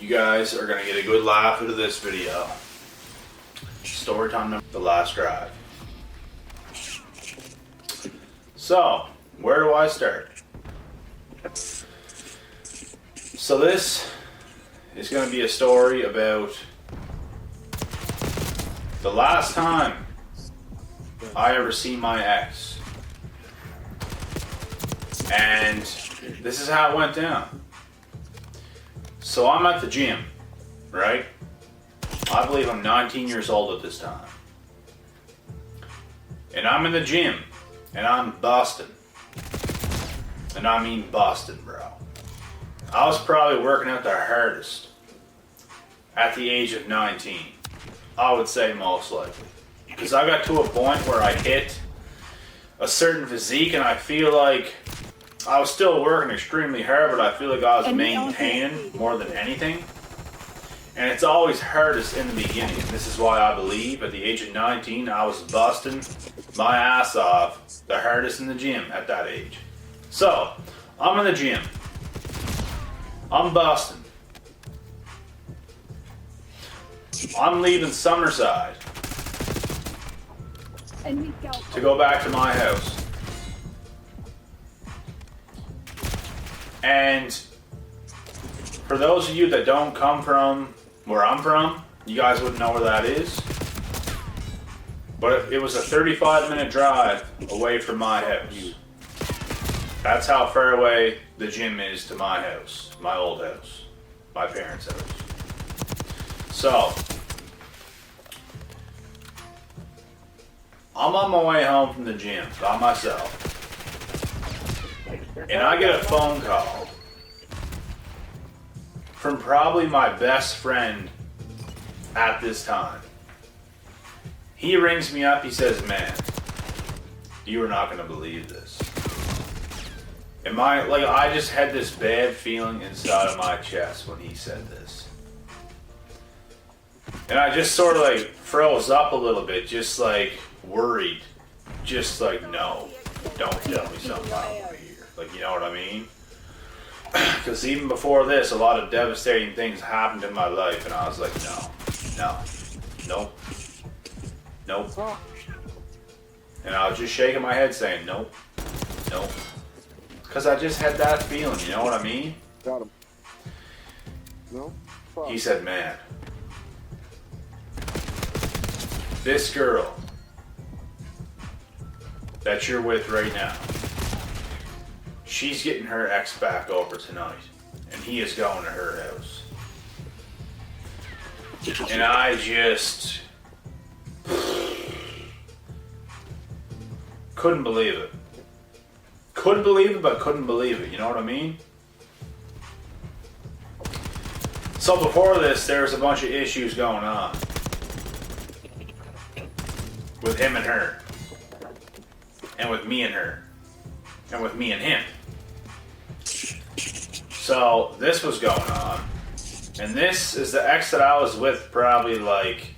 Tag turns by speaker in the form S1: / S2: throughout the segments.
S1: You guys are gonna get a good laugh out of this video. Story time number, the last drive. So, where do I start? So this is gonna be a story about the last time I ever seen my ex. And this is how it went down. So I'm at the gym, right? I believe I'm 19 years old at this time. And I'm in the gym, and I'm busting. And I mean busting, bro. I was probably working out the hardest at the age of 19. I would say most likely. Because I got to a point where I hit a certain physique, and I feel like I was still working extremely hard, but I feel like I was maintaining more than anything. And it's always hardest in the beginning. This is why I believe at the age of 19, I was busting my ass off the hardest in the gym at that age. So, I'm in the gym. I'm busting. I'm leaving Summerside to go back to my house. And for those of you that don't come from where I'm from, you guys wouldn't know where that is. But it was a 35-minute drive away from my house. That's how far away the gym is to my house, my old house, my parents' house. So, I'm on my way home from the gym by myself. And I get a phone call from probably my best friend at this time. He rings me up, he says, "Man, you are not gonna believe this." And I just had this bad feeling inside of my chest when he said this. And I just sort of like froze up a little bit, just like worried. Just like, no, don't tell me something over here. Like, you know what I mean? Because even before this, a lot of devastating things happened in my life, and I was like, nope. And I was just shaking my head saying, nope. Because I just had that feeling, you know what I mean?
S2: Got him. No? Fuck.
S1: He said, "Man, this girl that you're with right now, she's getting her ex back over tonight, and he is going to her house." And I just couldn't believe it. Couldn't believe it, but couldn't believe it. You know what I mean? So before this, there was a bunch of issues going on with him and her, and with me and her, and with me and him. So this was going on, and this is the ex that I was with probably like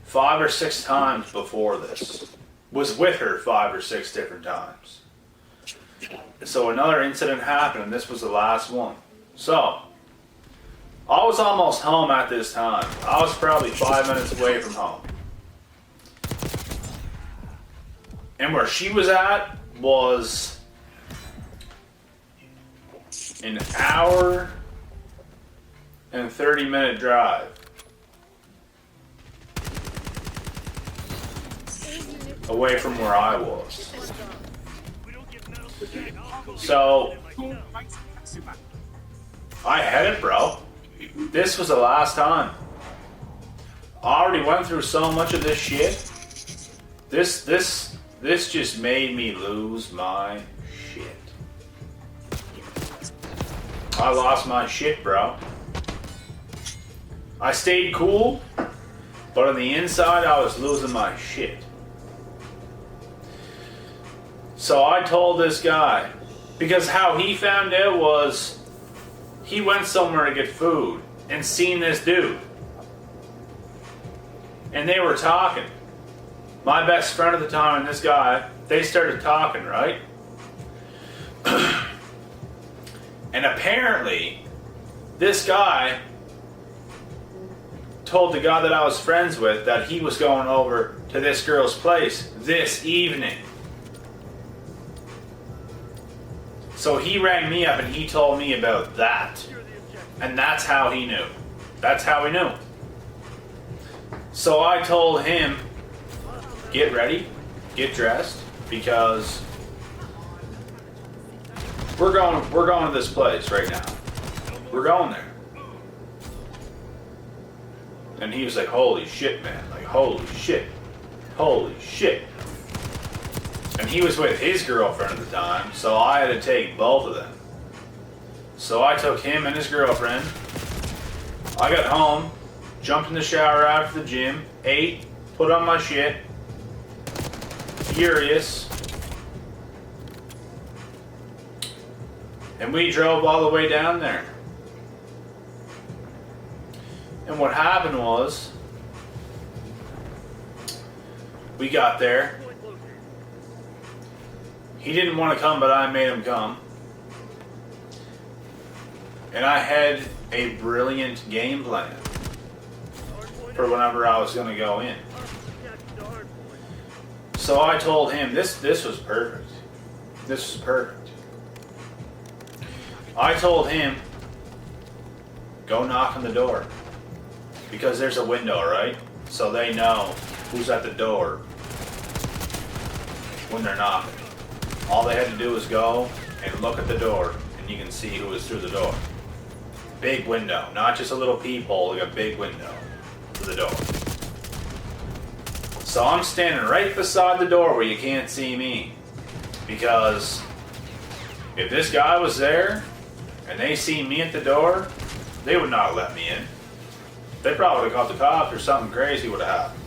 S1: 5 or 6 times before this. Was with her 5 or 6 different times. So another incident happened, and this was the last one. So I was almost home at this time. I was probably 5 minutes away from home. And where she was at was an hour and 30-minute drive away from where I was. So I had it, bro. This was the last time. I already went through so much of this shit. This just made me lose my shit. I lost my shit, bro. I stayed cool, but on the inside I was losing my shit. So I told this guy, because how he found out was he went somewhere to get food and seen this dude. And they were talking. My best friend at the time and this guy, they started talking, right? And apparently, this guy told the guy that I was friends with that he was going over to this girl's place this evening. So he rang me up and he told me about that. And that's how he knew. That's how he knew. So I told him, get ready, get dressed, because we're going to this place right now. We're going there. And he was like, holy shit, man. Like, holy shit. Holy shit. And he was with his girlfriend at the time, so I had to take both of them. So I took him and his girlfriend. I got home, jumped in the shower after the gym, ate, put on my shit, furious. And we drove all the way down there. And what happened was, we got there. He didn't want to come, but I made him come. And I had a brilliant game plan for whenever I was going to go in. So I told him, this was perfect. This was perfect. I told him, go knock on the door. Because there's a window, right? So they know who's at the door when they're knocking. All they had to do was go and look at the door, and you can see who is through the door. Big window, not just a little peephole, like a big window to the door. So I'm standing right beside the door where you can't see me. Because if this guy was there and they see me at the door, they would not let me in. They probably would have called the cops or something crazy would have happened.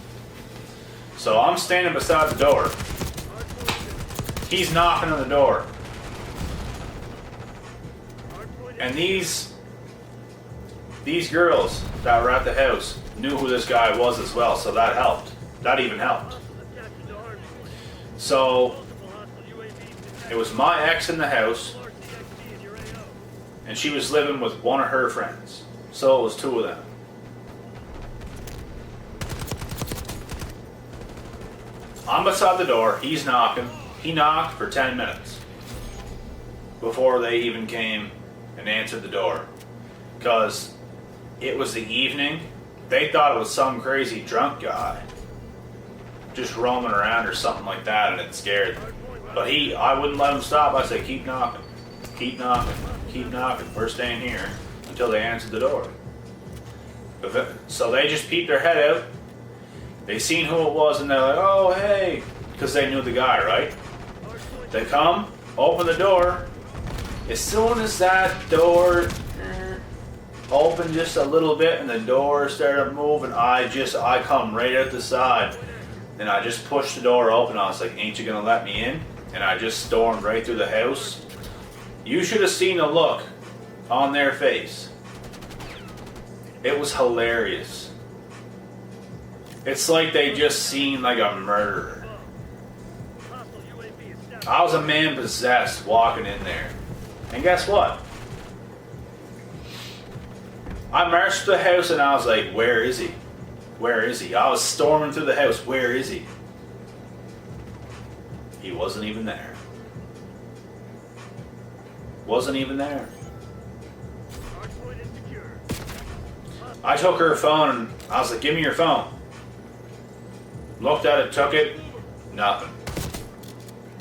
S1: So I'm standing beside the door. He's knocking on the door. And these girls that were at the house knew who this guy was as well, so that helped. That even helped. So it was my ex in the house, and she was living with one of her friends. So it was two of them. I'm beside the door, he's knocking. He knocked for 10 minutes before they even came and answered the door. Because it was the evening. They thought it was some crazy drunk guy just roaming around or something like that, and it scared them. But I wouldn't let him stop. I said, keep knocking, keep knocking, keep knocking. We're staying here until they answered the door. So they just peeped their head out. They seen who it was, and they're like, oh, hey, because they knew the guy, right? They come, open the door. As soon as that door opened just a little bit and the door started moving, I come right out the side, and I just pushed the door open. I was like, ain't you gonna let me in? And I just stormed right through the house. You should have seen the look on their face. It was hilarious. It's like they just seen like a murderer. I was a man possessed walking in there. And guess what? I marched to the house and I was like, where is he? Where is he? I was storming through the house. Where is he? He wasn't even there. Wasn't even there. I took her phone and I was like, give me your phone. Looked at it, took it, nothing.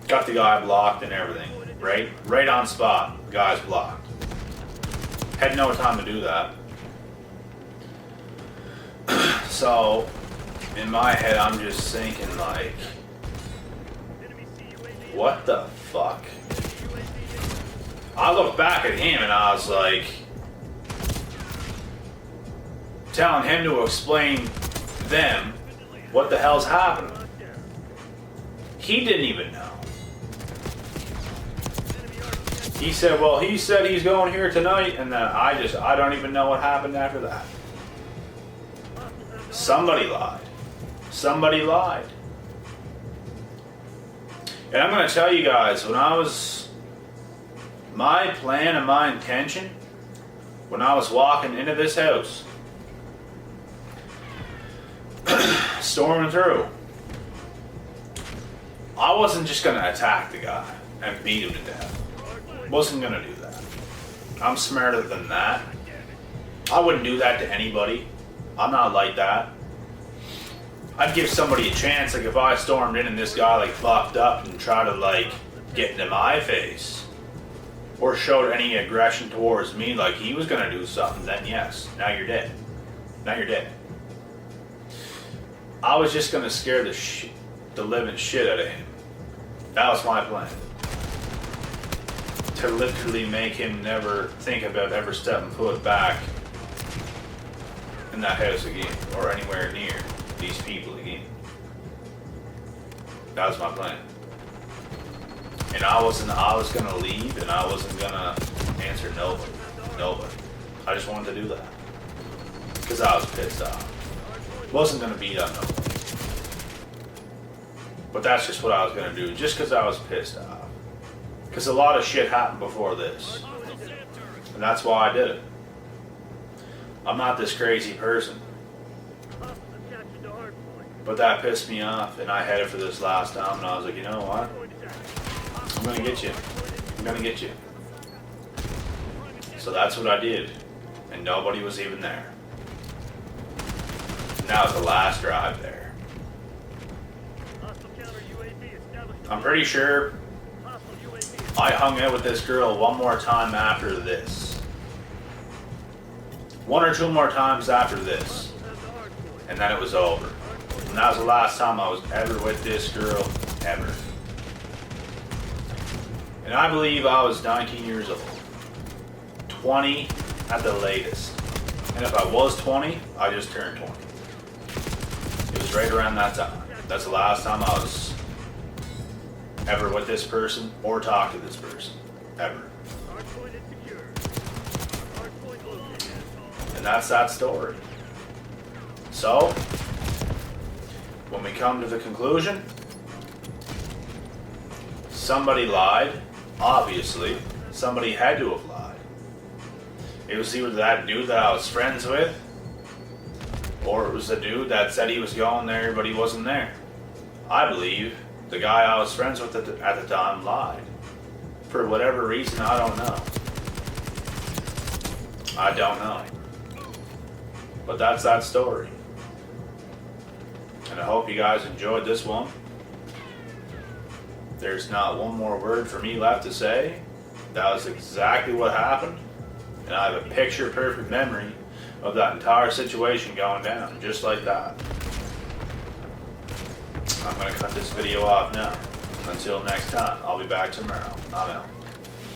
S1: Got the guy blocked and everything. Right on spot. The guy's blocked. Had no time to do that. So, in my head, I'm just thinking like, what the fuck? I looked back at him and I was like, telling him to explain them what the hell's happening. He didn't even know. He said, well, he said he's going here tonight, and then I don't even know what happened after that. Somebody lied. Somebody lied. And I'm going to tell you guys, my plan and my intention, when I was walking into this house, Storming through. I wasn't just gonna attack the guy and beat him to death. Wasn't gonna do that. I'm smarter than that. I wouldn't do that to anybody. I'm not like that. I'd give somebody a chance, like if I stormed in and this guy like fucked up and tried to like get into my face or showed any aggression towards me like he was gonna do something, then yes, now you're dead. Now you're dead. I was just gonna scare the living shit out of him. That was my plan. To literally make him never think about ever stepping foot back in that house again or anywhere near these people again. That was my plan. And I was gonna leave and I wasn't gonna answer nobody. Nobody. I just wanted to do that. Because I was pissed off. Wasn't gonna beat up nobody. But that's just what I was gonna do, just because I was pissed off. Because a lot of shit happened before this. And that's why I did it. I'm not this crazy person. But that pissed me off, and I headed for this last time, and I was like, you know what? I'm gonna get you. I'm gonna get you. So that's what I did. And nobody was even there. And that was the last drive there. I'm pretty sure I hung out with this girl one more time after this. One or two more times after this. And then it was over. And that was the last time I was ever with this girl, ever. And I believe I was 19 years old. 20 at the latest. And if I was 20, I just turned 20. It was right around that time. That's the last time I was ever with this person or talk to this person. Ever. And that's that story. So, when we come to the conclusion, somebody lied. Obviously, somebody had to have lied. It was either that dude that I was friends with, or it was the dude that said he was going there but he wasn't there. I believe the guy I was friends with at the time lied. For whatever reason, I don't know. I don't know. But that's that story. And I hope you guys enjoyed this one. There's not one more word for me left to say. That was exactly what happened. And I have a picture-perfect memory of that entire situation going down, just like that. I'm going to cut this video off now. Until next time, I'll be back tomorrow. I'm out.